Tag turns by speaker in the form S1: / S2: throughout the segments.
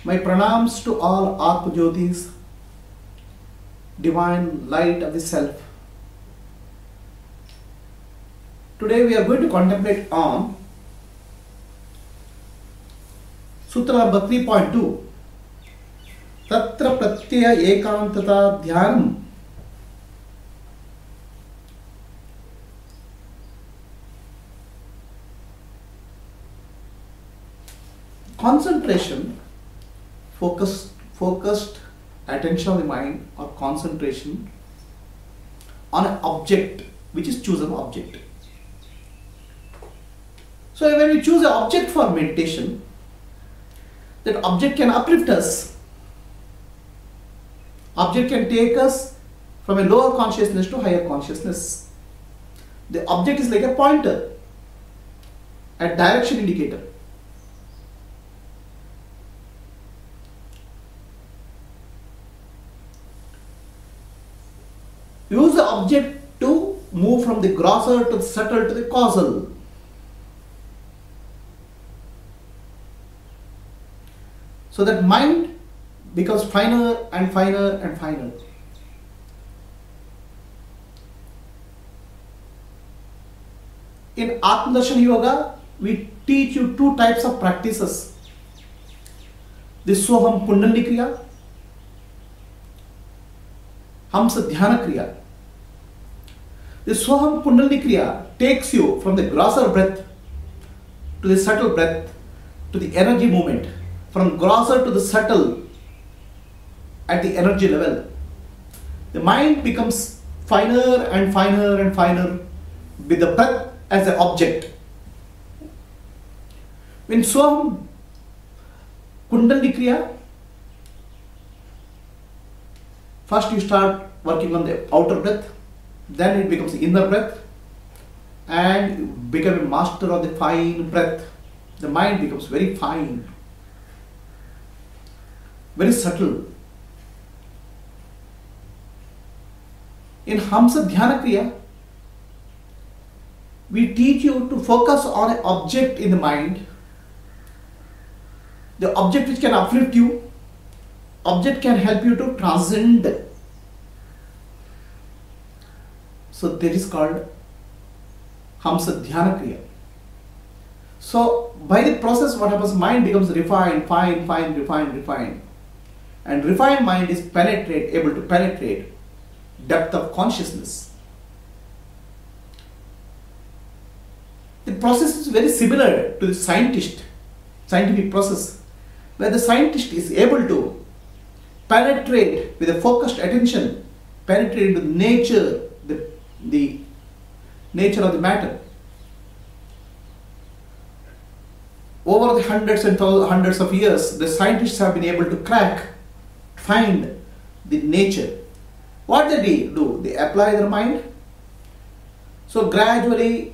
S1: My pranams to all Atmajyothis, divine light of the self. Today we are going to contemplate on Sutra number 3.2. Tatra pratyaya ekantata dhyanam. Concentration, focused attention of the mind or concentration on an object which is chosen object. So when we choose an object for meditation, that object can uplift us. Object can take us from a lower consciousness to higher consciousness. The object is like a pointer, a direction indicator. Use the object to move from the grosser to the subtle to the causal. So that mind becomes finer and finer and finer. In Atmajyothi Yoga, we teach you two types of practices. The Soham Kundalini Kriya, Hamsa Dhyana Kriya. The Soham Kundalini Kriya takes you from the grosser breath to the subtle breath to the energy movement, from grosser to the subtle at the energy level. The mind becomes finer and finer and finer with the breath as an object. In Soham Kundalini Kriya, first you start working on the outer breath, then it becomes the inner breath, and you become a master of the fine breath. The mind becomes very fine, very subtle. In Hamsa Dhyana Kriya, we teach you to focus on an object in the mind, the object which can uplift you, object can help you to transcend. So that is called Hamsa Dhyana Kriya. So by the process what happens, mind becomes refined, refined. And refined mind is able to penetrate depth of consciousness. The process is very similar to the scientific process, where the scientist is able to penetrate with a focused attention, penetrate into nature, the nature of the matter. Over the hundreds of years, the scientists have been able to find the nature. What they do? They apply their mind. So gradually,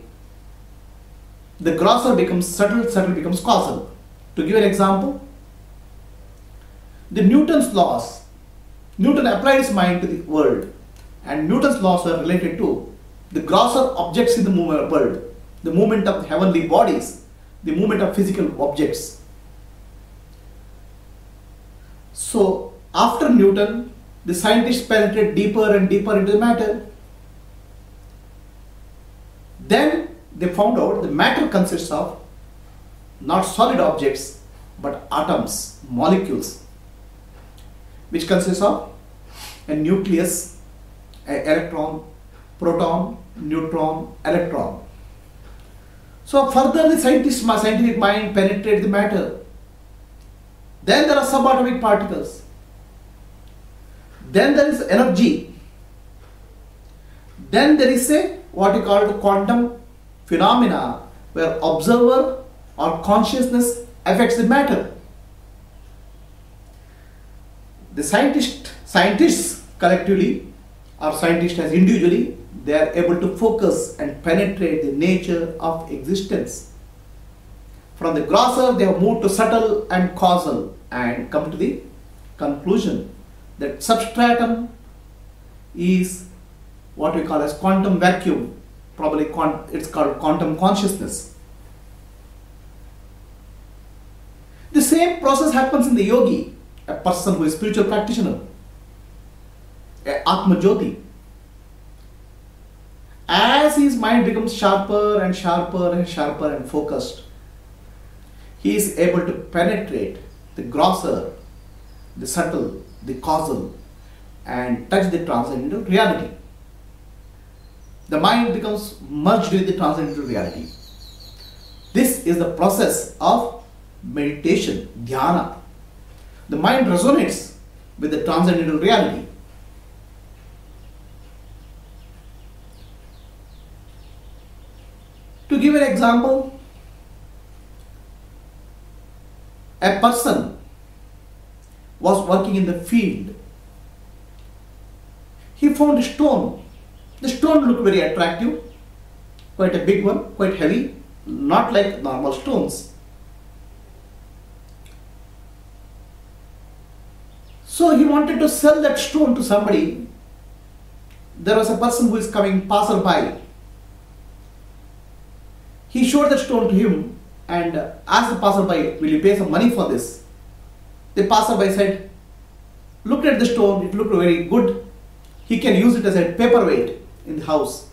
S1: the grosser becomes subtle, subtle becomes causal. To give an example, the Newton's laws. Newton applied his mind to the world, and Newton's laws are related to the grosser objects in the world, the movement of heavenly bodies, the movement of physical objects. So after Newton, the scientists penetrate deeper and deeper into the matter. Then they found out the matter consists of not solid objects but atoms, molecules, which consists of a nucleus, an electron, proton, neutron, electron. So further the scientific mind penetrates the matter. Then there are subatomic particles. Then there is energy. Then there is what we call quantum phenomena, where observer or consciousness affects the matter. The scientists collectively, or scientists as individually, they are able to focus and penetrate the nature of existence. From the grosser, they have moved to subtle and causal and come to the conclusion that substratum is what we call as quantum vacuum. Probably it's called quantum consciousness. The same same process happens in the yogi, a person who is spiritual practitioner, a Atmajyothi. As his mind becomes sharper and sharper and sharper and focused, he is able to penetrate the grosser, the subtle, the causal, and touch the transcendental reality. The mind becomes merged with the transcendental reality. This is the process of meditation, dhyana. The mind resonates with the transcendental reality. To give an example, a person was working in the field. He found a stone. The stone looked very attractive, quite a big one, quite heavy, not like normal stones. So he wanted to sell that stone to somebody. There was a person who is coming passerby. He showed the stone to him and asked the passerby, will you pay some money for this? The passerby said, looked at the stone, it looked very good. He can use it as a paperweight in the house.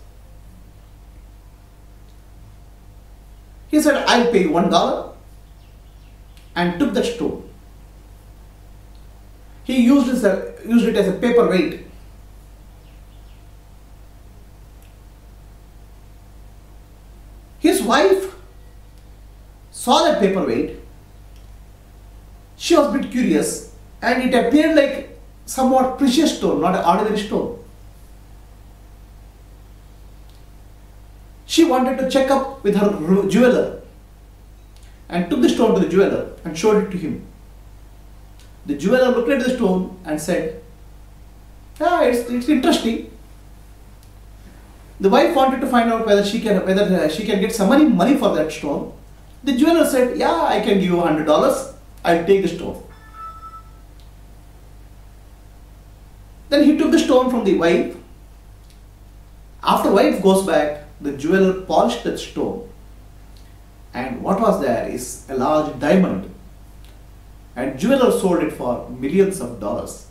S1: He said, I'll pay you $1, and took that stone. He used it as a paperweight. His wife saw that paperweight. She was a bit curious, and it appeared like somewhat precious stone, not an ordinary stone. She wanted to check up with her jeweler and took the stone to the jeweler and showed it to him. The jeweler looked at the stone and said, yeah, it's interesting. The wife wanted to find out whether she can get some money for that stone. The jeweler said, yeah, I can give you $100. I'll take the stone. Then he took the stone from the wife. After wife goes back, the jeweler polished that stone. And what was there is a large diamond. And jeweler sold it for millions of dollars.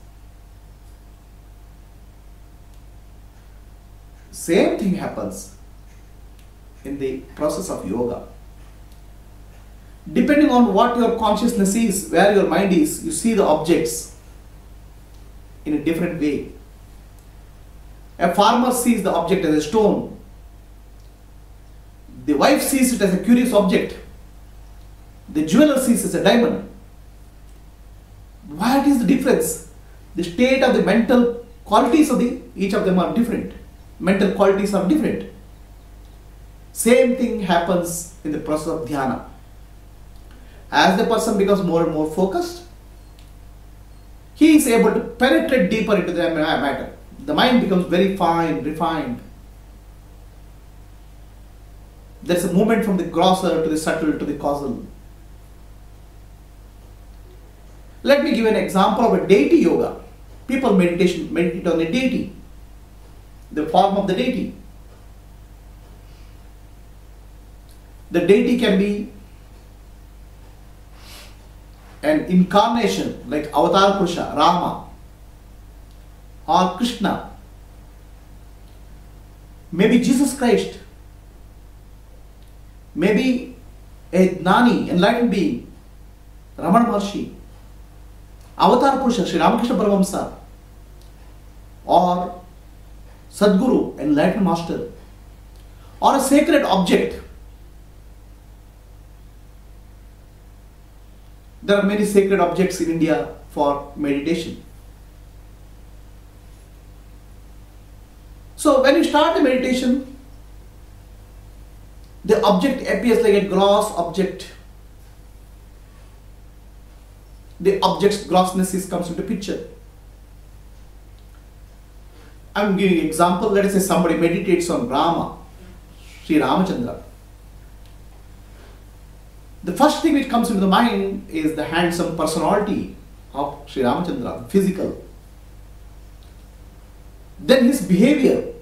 S1: Same thing happens in the process of yoga. Depending on what your consciousness is, where your mind is, you see the objects in a different way. A farmer sees the object as a stone. The wife sees it as a curious object. The jeweler sees it as a diamond. What is the difference? The state of the mental qualities of each of them are different. Mental qualities are different. Same thing happens in the process of dhyana. As the person becomes more and more focused, he is able to penetrate deeper into the matter. The mind becomes very fine, refined. There is a movement from the grosser to the subtle to the causal. Let me give an example of a deity yoga. People meditate on a deity, the form of the deity. The deity can be an incarnation like Avatar Purusha, Rama, or Krishna, maybe Jesus Christ, maybe a Gnani, enlightened being, Ramana Maharshi, Avatar Purusha, Sri Ramakrishna Paramahamsa, or Sadguru, enlightened master, or a sacred object. There are many sacred objects in India for meditation. So when you start the meditation, the object appears like a gross object. The object's grossness comes into picture. I am giving an example. Let us say somebody meditates on Rama, Sri Ramachandra. The first thing which comes into the mind is the handsome personality of Sri Ramachandra, physical. Then his behavior,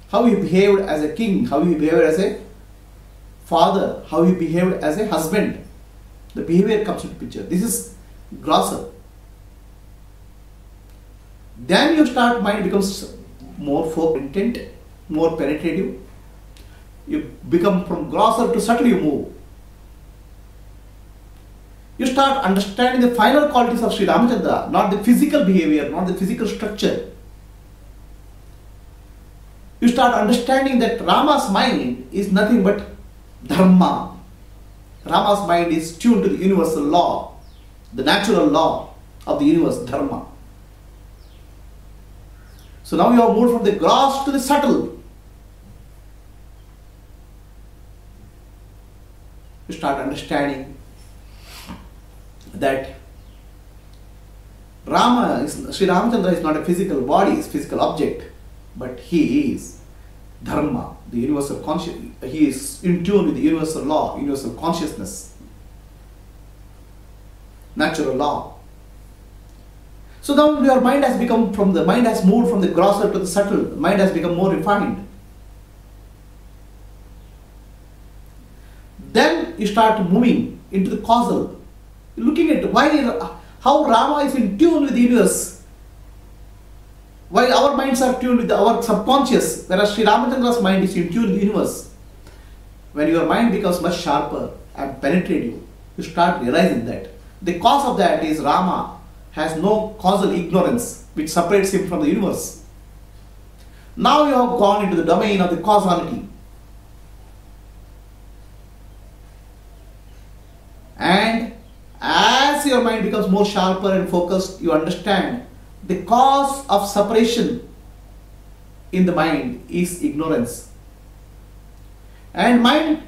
S1: how he behaved as a king, how he behaved as a father, how he behaved as a husband. The behavior comes into picture. This is grosser. Then you start, mind becomes more focused, intent, more penetrative. You become from grosser to subtle, you move. You start understanding the final qualities of Sri Ramachandra, not the physical behavior, not the physical structure. You start understanding that Rama's mind is nothing but dharma. Rama's mind is tuned to the universal law, the natural law of the universe, dharma. So now you have moved from the gross to the subtle. You start understanding that Sri Ramachandra is not a physical body, is physical object, but he is dharma, the universal consciousness. He is in tune with the universal law, universal consciousness, natural law. So now your mind has moved from the grosser to the subtle. The mind has become more refined. Then you start moving into the causal, looking at how Rama is in tune with the universe, while our minds are tuned with our subconscious, whereas Sri Ramachandra's mind is in tune with the universe. When your mind becomes much sharper and penetrative, you start realizing that the cause of that is Rama has no causal ignorance which separates him from the universe. Now you have gone into the domain of the causality. And as your mind becomes more sharper and focused, you understand the cause of separation in the mind is ignorance. And mind,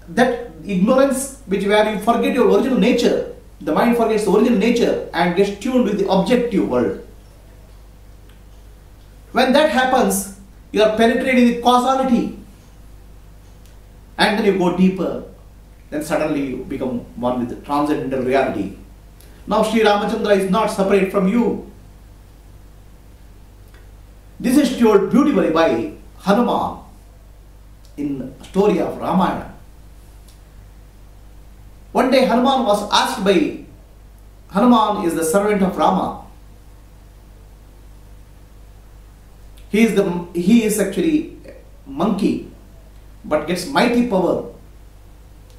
S1: that ignorance where you forget your original nature, the mind forgets the original nature and gets tuned with the objective world. When that happens, you are penetrating the causality, and then you go deeper. Then suddenly you become one with the transcendental reality. Now Sri Ramachandra is not separate from you. This is told beautifully by Hanuman in the story of Ramayana. One day Hanuman was asked by, Hanuman is the servant of Rama. He is actually a monkey, but gets mighty power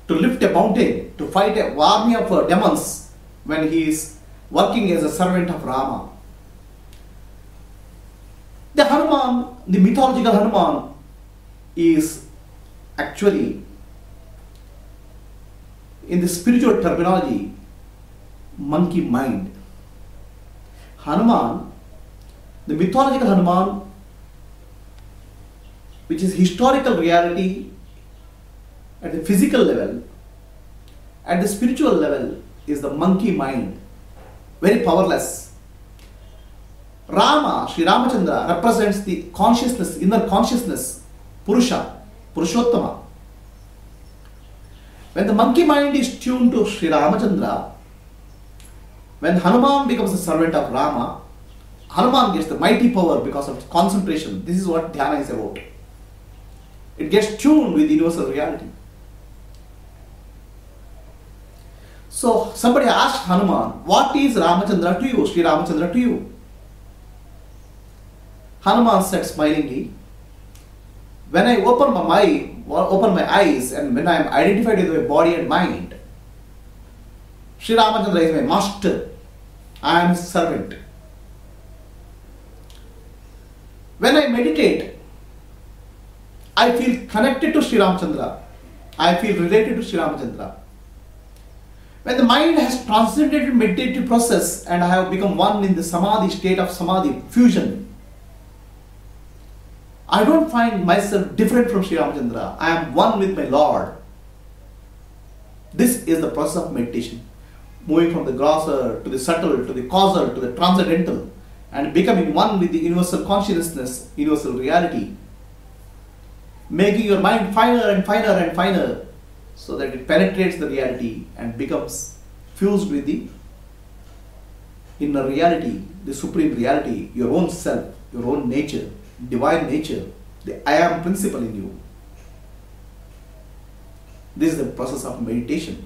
S1: to lift a mountain, to fight a army of demons when he is working as a servant of Rama. The Hanuman, the mythological Hanuman, is actually, in the spiritual terminology, monkey mind. Hanuman, the mythological Hanuman, which is historical reality at the physical level, at the spiritual level is the monkey mind, very powerless. Rama, Sri Ramachandra, represents the consciousness, inner consciousness, Purusha, Purushottama. When the monkey mind is tuned to Sri Ramachandra, when Hanuman becomes a servant of Rama, Hanuman gets the mighty power because of concentration. This is what dhyana is about. It gets tuned with universal reality. So somebody asked Hanuman, what is Ramachandra to you, Sri Ramachandra to you? Hanuman said smilingly, when I open my eyes and when I am identified with my body and mind, Sri Ramachandra is my master. I am his servant. When I meditate, I feel connected to Sri Ramachandra. I feel related to Sri Ramachandra. When the mind has transcended meditative process and I have become one in the samadhi, state of samadhi, fusion, I don't find myself different from Sri Ramachandra. I am one with my Lord. This is the process of meditation. Moving from the grosser to the subtle, to the causal, to the transcendental, and becoming one with the universal consciousness, universal reality. Making your mind finer and finer and finer so that it penetrates the reality and becomes fused with the inner reality, the supreme reality, your own self, your own nature, divine nature, the I am principle in you. This is the process of meditation.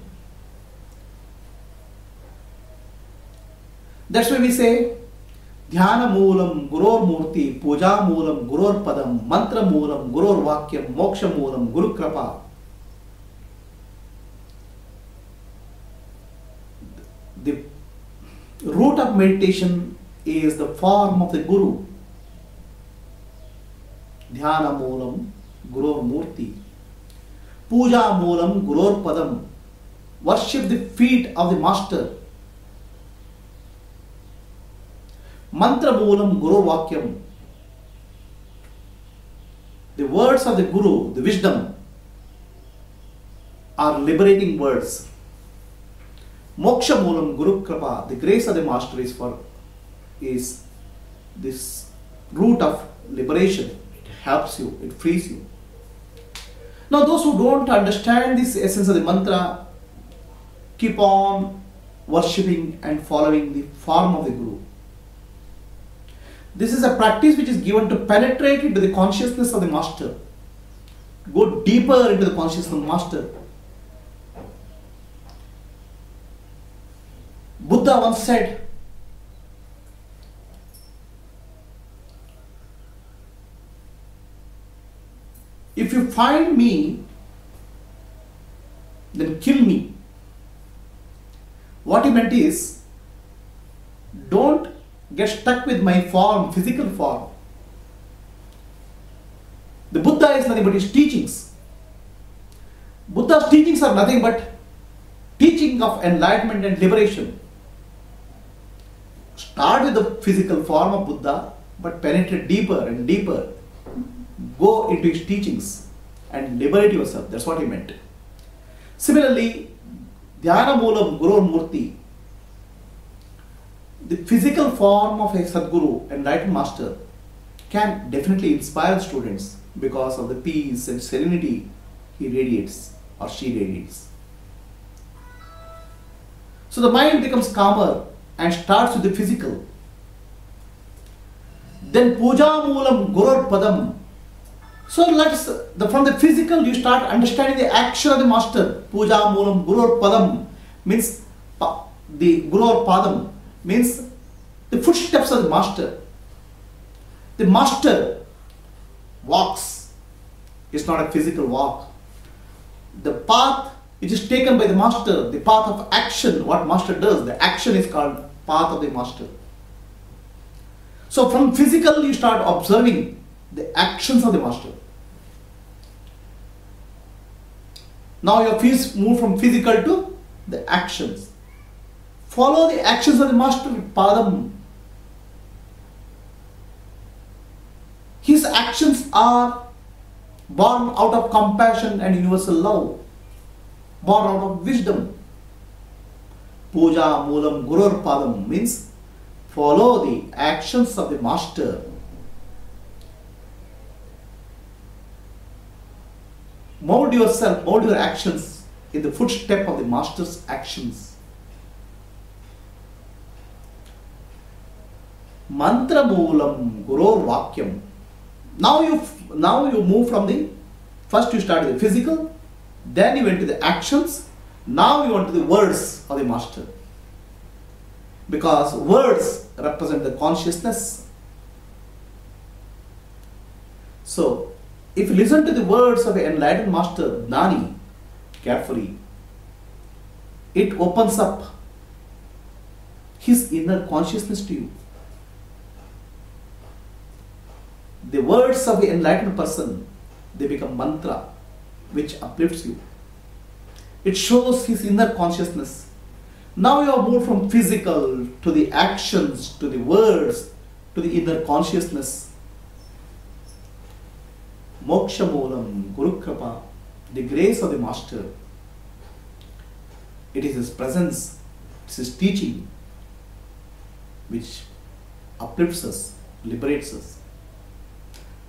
S1: That's why we say Dhyana Moolam Guror Murti, Puja Moolam Guror Padam, Mantra Moolam Guror Vakyam, Moksha Moolam Guru Krapa. The root of meditation is the form of the Guru. Dhyana Moolam Guror Murti, Puja Moolam Guror Padam. Worship the feet of the Master. Mantra Moolam Guru Vakyam. The words of the Guru, the wisdom, are liberating words. Moksha Moolam Guru Krapa. The grace of the Master is this root of liberation. It helps you, it frees you. Now those who don't understand this essence of the mantra keep on worshipping and following the form of the Guru. This is a practice which is given to penetrate into the consciousness of the Master. Go deeper into the consciousness of the Master. Buddha once said, if you find me, then kill me. What he meant is, don't get stuck with my form, physical form. The Buddha is nothing but his teachings. Buddha's teachings are nothing but teaching of enlightenment and liberation. Start with the physical form of Buddha, but penetrate deeper and deeper. Go into his teachings and liberate yourself. That's what he meant. Similarly, Dhyana Moolam Guru Murti, the physical form of a Sadguru, enlightened master, can definitely inspire students because of the peace and serenity he radiates or she radiates. So the mind becomes calmer and starts with the physical. Then Puja Moolam Gurur Padam. So from the physical you start understanding the action of the master. Puja Moolam Gurur Padam means the Gurur Padam means the footsteps of the master. The master walks. It's not a physical walk. The path which is taken by the master, the path of action, what master does, the action is called path of the master. So from physical you start observing the actions of the master. Now your feet move from physical to the actions. Follow the actions of the master, Padam. His actions are born out of compassion and universal love, born out of wisdom. Puja Moolam Gurur Padam means follow the actions of the master. Mold yourself, mold your actions in the footstep of the master's actions. Mantra Moolam Gurur Vakyam. Now you move from the, first you started the physical, then you went to the actions, now you went to the words of the master. Because words represent the consciousness. So, if you listen to the words of an enlightened master, Gnani, carefully, it opens up his inner consciousness to you. The words of the enlightened person, they become mantra, which uplifts you. It shows his inner consciousness. Now you have moved from physical to the actions, to the words, to the inner consciousness. Moksha Moolam Guru Krapa, the grace of the master. It is his presence, it is his teaching, which uplifts us, liberates us.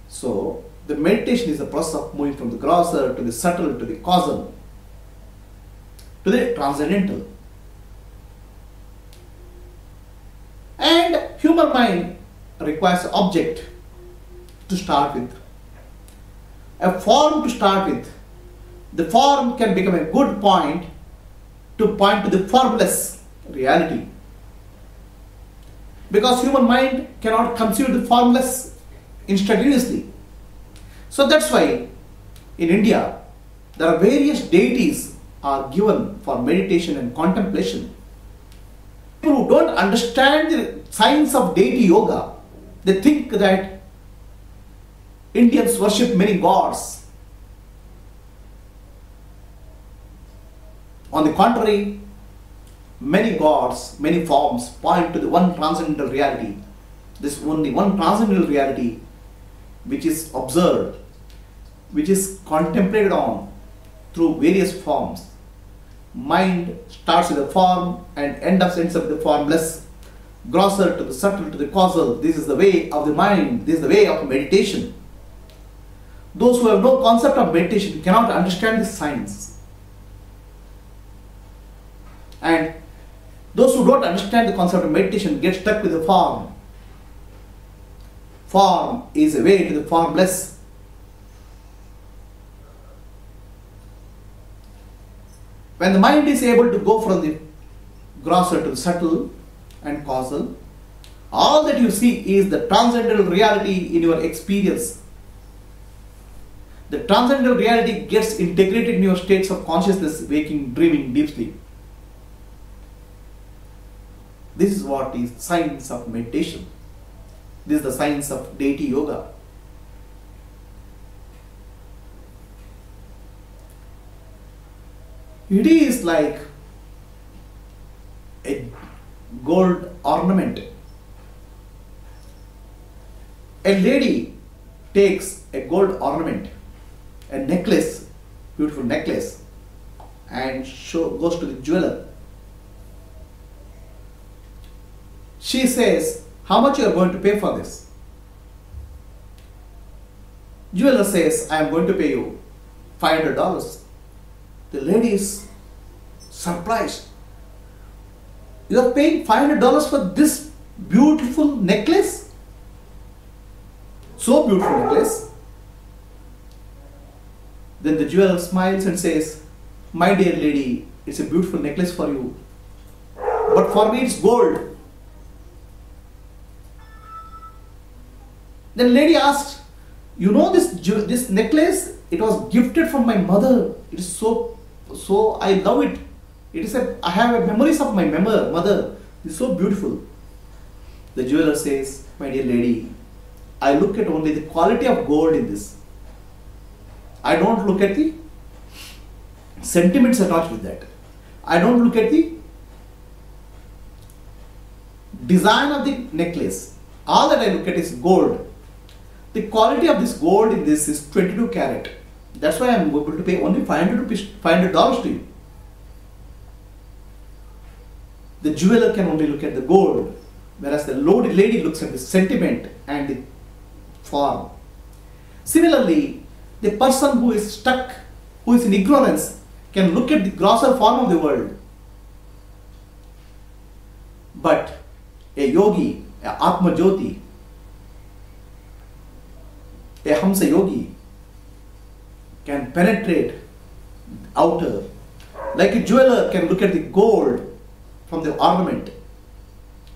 S1: So, the meditation is a process of moving from the grosser to the subtle to the causal to the transcendental. And human mind requires an object to start with, a form to start with. The form can become a good point to the formless reality. because human mind cannot conceive the formless instantaneously. So that's why in India there are various deities are given for meditation and contemplation. People who don't understand the science of deity yoga, they think that Indians worship many gods. On the contrary, many gods, many forms point to the one transcendental reality. This only one transcendental reality which is observed, which is contemplated on through various forms. Mind starts with a form and ends up with the formless, grosser to the subtle to the causal. This is the way of the mind, this is the way of meditation. Those who have no concept of meditation cannot understand this science. And those who don't understand the concept of meditation get stuck with the form. Form is a way to the formless. When the mind is able to go from the grosser to the subtle and causal, all that you see is the transcendental reality in your experience. The transcendental reality gets integrated in your states of consciousness, waking, dreaming, deep sleep. This is what is science of meditation. This is the science of deity yoga. It is like a gold ornament. A lady takes a gold ornament, a necklace, beautiful necklace, and goes to the jeweler. She says, how much you are going to pay for this? Jeweler says, I am going to pay you $500. The lady is surprised. You are paying $500 for this beautiful necklace? So beautiful necklace. Then the jeweler smiles and says, my dear lady, it's a beautiful necklace for you, but for me it's gold. Then lady asked, you know this necklace, it was gifted from my mother. It is so I love it. I have memories of my mother. It's so beautiful. The jeweler says, my dear lady, I look at only the quality of gold in this. I don't look at the sentiments attached with that. I don't look at the design of the necklace. All that I look at is gold. The quality of this gold in this is 22 carat. That's why I am able to pay only $500 to you. The jeweler can only look at the gold, whereas the lady looks at the sentiment and the form. Similarly, the person who is stuck, who is in ignorance, can look at the grosser form of the world. But a yogi, a Atmajyothi, a Hamsa yogi can penetrate outer. Like a jeweler can look at the gold from the ornament,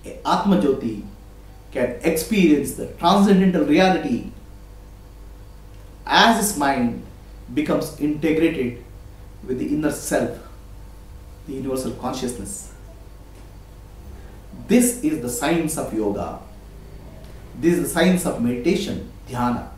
S1: a Atmajyothi can experience the transcendental reality as his mind becomes integrated with the inner self, the universal consciousness. This is the science of yoga. This is the science of meditation, dhyana.